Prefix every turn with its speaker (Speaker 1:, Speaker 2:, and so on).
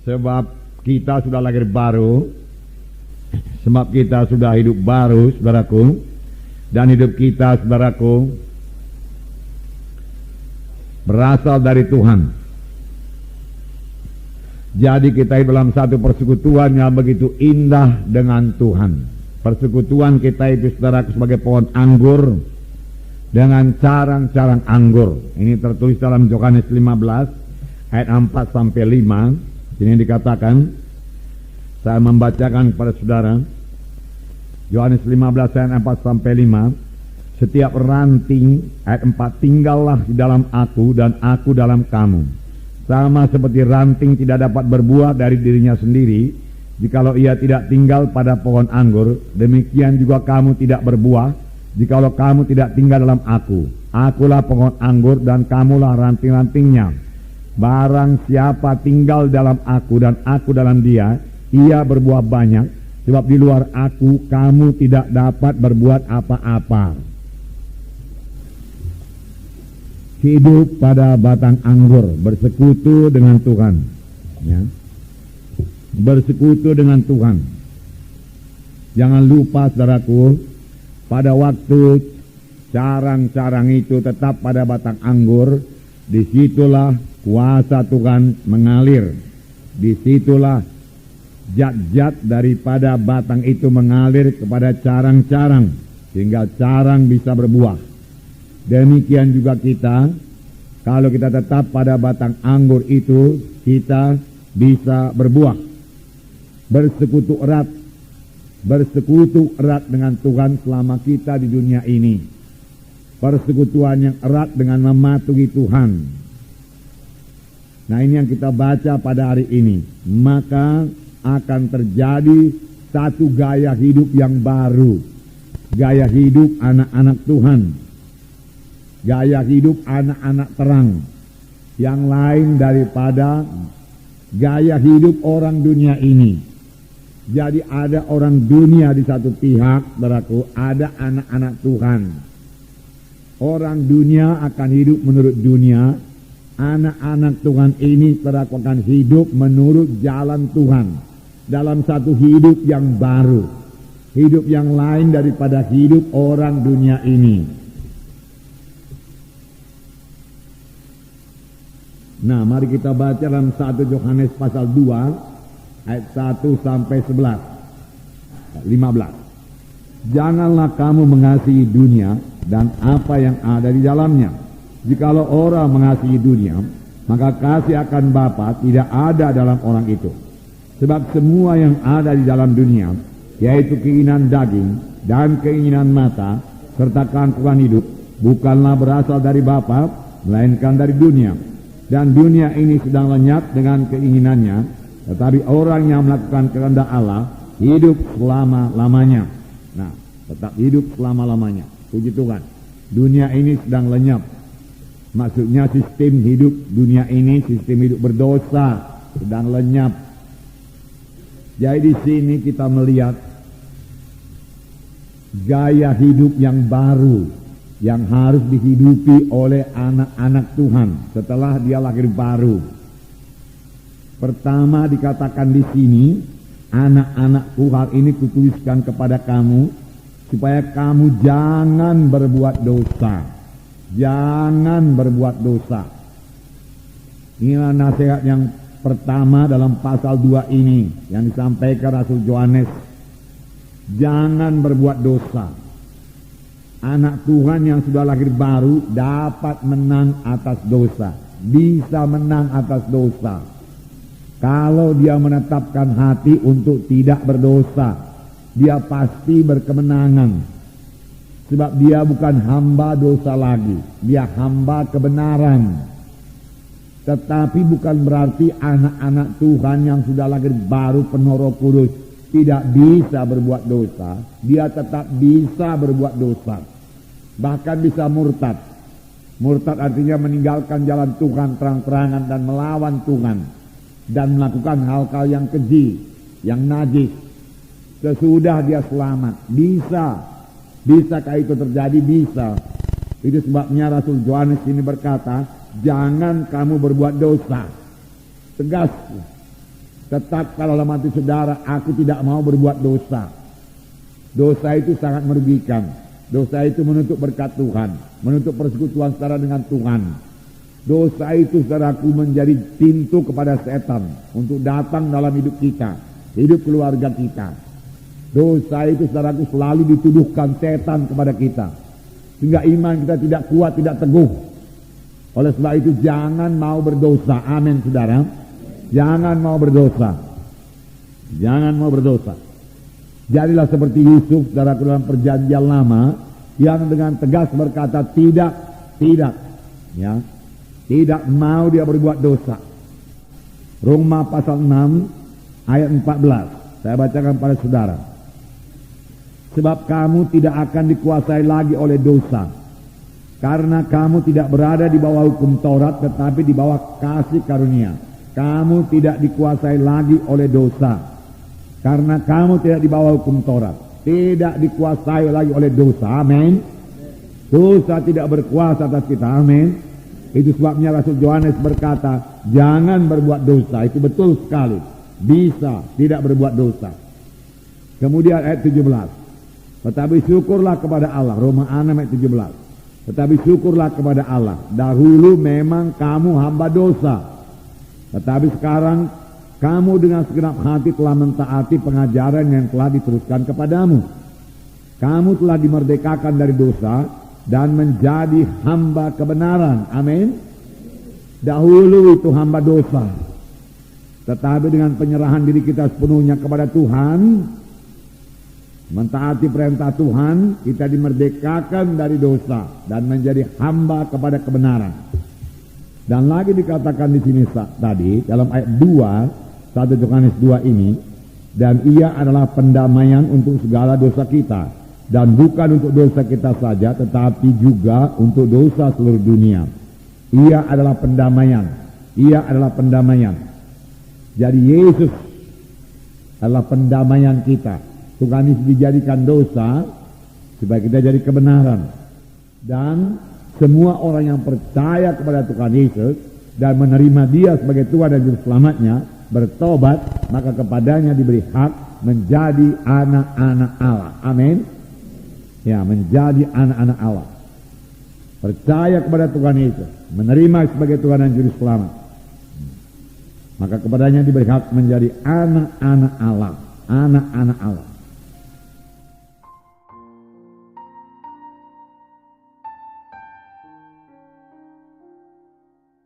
Speaker 1: Sebab kita sudah lahir baru, sebab kita sudah hidup baru, saudaraku. Dan hidup kita, saudaraku, berasal dari Tuhan. Jadi kita hidup dalam satu persekutuan yang begitu indah dengan Tuhan. Persekutuan kita itu, saudaraku, sebagai pohon anggur dengan carang-carang anggur. Ini tertulis dalam Yohanes 15 ayat 4 sampai 5. Ini dikatakan, saya membacakan kepada saudara. Yohanes 15 ayat 4 sampai 5. Setiap ranting, ayat 4, tinggallah di dalam aku dan aku dalam kamu. Sama seperti ranting tidak dapat berbuah dari dirinya sendiri, jikalau ia tidak tinggal pada pohon anggur, demikian juga kamu tidak berbuah, jikalau kamu tidak tinggal dalam aku. Akulah pohon anggur dan kamulah ranting-rantingnya. Barang siapa tinggal dalam aku dan aku dalam dia, ia berbuah banyak, sebab di luar aku kamu tidak dapat berbuat apa-apa. Hidup pada batang anggur, bersekutu dengan Tuhan, ya. Bersekutu dengan Tuhan. Jangan lupa, saudaraku, pada waktu carang-carang itu tetap pada batang anggur, disitulah kuasa Tuhan mengalir. Disitulah zat-zat daripada batang itu mengalir kepada carang-carang, sehingga carang bisa berbuah. Demikian juga kita, kalau kita tetap pada batang anggur itu, kita bisa berbuah. Bersekutu erat dengan Tuhan selama kita di dunia ini. Persekutuan yang erat dengan mematuhi Tuhan. Nah, ini yang kita baca pada hari ini. Maka akan terjadi satu gaya hidup yang baru. Gaya hidup anak-anak Tuhan. Gaya hidup anak-anak terang, yang lain daripada gaya hidup orang dunia ini. Jadi ada orang dunia di satu pihak, saudaraku, ada anak-anak Tuhan. Orang dunia akan hidup menurut dunia, anak-anak Tuhan ini, saudaraku, akan hidup menurut jalan Tuhan, dalam satu hidup yang baru, hidup yang lain daripada hidup orang dunia ini. Nah, mari kita baca dalam 1 Yohanes pasal 2 ayat 1 sampai 11. 15. Janganlah kamu mengasihi dunia dan apa yang ada di dalamnya. Jikalau orang mengasihi dunia, maka kasih akan Bapa tidak ada dalam orang itu. Sebab semua yang ada di dalam dunia, yaitu keinginan daging dan keinginan mata serta kehancuran hidup, bukanlah berasal dari Bapa, melainkan dari dunia. Dan dunia ini sedang lenyap dengan keinginannya, tetapi orang yang melakukan kehendak Allah hidup selama-lamanya. Nah, tetap hidup selama-lamanya. Puji Tuhan. Dunia ini sedang lenyap. Maksudnya sistem hidup dunia ini, sistem hidup berdosa, sedang lenyap. Jadi di sini kita melihat gaya hidup yang baru yang harus dihidupi oleh anak-anak Tuhan setelah dia lahir baru. Pertama dikatakan di sini, anak-anakku, hal ini kutuliskan kepada kamu supaya kamu jangan berbuat dosa. Jangan berbuat dosa. Inilah nasihat yang pertama dalam pasal 2 ini yang disampaikan Rasul Yohanes. Jangan berbuat dosa. Anak Tuhan yang sudah lahir baru dapat menang atas dosa. Bisa menang atas dosa. Kalau dia menetapkan hati untuk tidak berdosa, dia pasti berkemenangan. Sebab dia bukan hamba dosa lagi. Dia hamba kebenaran. Tetapi bukan berarti anak-anak Tuhan yang sudah lahir baru penuh Roh Kudus tidak bisa berbuat dosa. Dia tetap bisa berbuat dosa. Bahkan bisa murtad. Murtad artinya meninggalkan jalan Tuhan terang-terangan dan melawan Tuhan. Dan melakukan hal-hal yang keji, yang najis. Sesudah dia selamat. Bisa. Bisakah itu terjadi? Bisa. Itu sebabnya Rasul Yohanes ini berkata, jangan kamu berbuat dosa. Tegas. Tetap kalau dalam hati saudara, aku tidak mau berbuat dosa. Dosa itu sangat merugikan. Dosa itu menutup berkat Tuhan, menutup persekutuan saudara dengan Tuhan. Dosa itu saudaraku menjadi pintu kepada setan untuk datang dalam hidup kita, hidup keluarga kita. Dosa itu saudaraku selalu dituduhkan setan kepada kita, sehingga iman kita tidak kuat, tidak teguh. Oleh sebab itu jangan mau berdosa. Amin saudara. Jangan mau berdosa. Jangan mau berdosa. Jadilah seperti Yusuf saudaraku dalam perjanjian lama, yang dengan tegas berkata tidak, ya. Tidak mau dia berbuat dosa. Roma pasal 6 ayat 14. Saya bacakan pada saudara. Sebab kamu tidak akan dikuasai lagi oleh dosa, karena kamu tidak berada di bawah hukum Taurat, tetapi di bawah kasih karunia. Kamu tidak dikuasai lagi oleh dosa, karena kamu tidak di bawah hukum Taurat. Tidak dikuasai lagi oleh dosa. Amin. Dosa tidak berkuasa atas kita. Amin. Itu sebabnya Rasul Yohanes berkata, jangan berbuat dosa. Itu betul sekali. Bisa tidak berbuat dosa. Kemudian ayat 17. Tetapi syukurlah kepada Allah. Roma 6 ayat 17. Tetapi syukurlah kepada Allah. Dahulu memang kamu hamba dosa, tetapi sekarang kamu dengan segenap hati telah mentaati pengajaran yang telah diteruskan kepadamu. Kamu telah dimerdekakan dari dosa dan menjadi hamba kebenaran. Amin. Dahulu itu hamba dosa, tetapi dengan penyerahan diri kita sepenuhnya kepada Tuhan, mentaati perintah Tuhan, kita dimerdekakan dari dosa dan menjadi hamba kepada kebenaran. Dan lagi dikatakan di sini tadi dalam ayat 2, 1 Yohanes 2 ini, dan ia adalah pendamaian untuk segala dosa kita. Dan bukan untuk dosa kita saja, tetapi juga untuk dosa seluruh dunia. Ia adalah pendamaian. Ia adalah pendamaian. Jadi Yesus adalah pendamaian kita. Tuhan Yesus dijadikan dosa supaya kita jadi kebenaran. Dan semua orang yang percaya kepada Tuhan Yesus dan menerima Dia sebagai Tuhan dan Juru Selamatnya, bertobat, maka kepadanya diberi hak menjadi anak-anak Allah. Amin. Ya, menjadi anak-anak Allah. Percaya kepada Tuhan Yesus, menerima sebagai Tuhan dan Juru Selamat, maka kepadanya diberi hak menjadi anak-anak Allah. Anak-anak Allah.